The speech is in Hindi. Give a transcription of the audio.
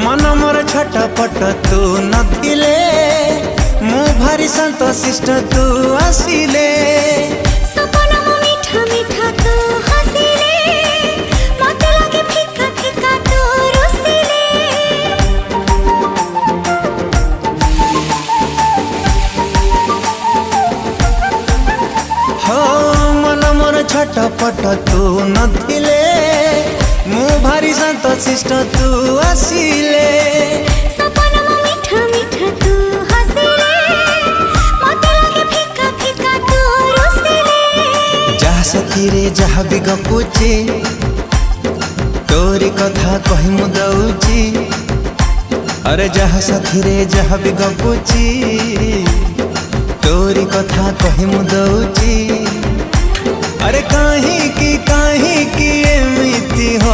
मन मोर छटपट तू नथिले मु भारी शांत शिष्ट तू आसिले सपना मो मीठा मीठा तू हसिले मते लागे फिका फिका तू रुसिले हो मन मोर छटपट तू नथिले मु भारी शांत शिष्ट तू आसिले सपना मो मीठा मीठा तू हसिले मते लागे फिका फिका तू रुसिले जहा साथी रे जहा भी गपुची तोरी कथा कही मु दउची अरे जहा साथी रे जहा भी गपुची तोरी कथा कही मु दउची अरे काहे की एमिति हो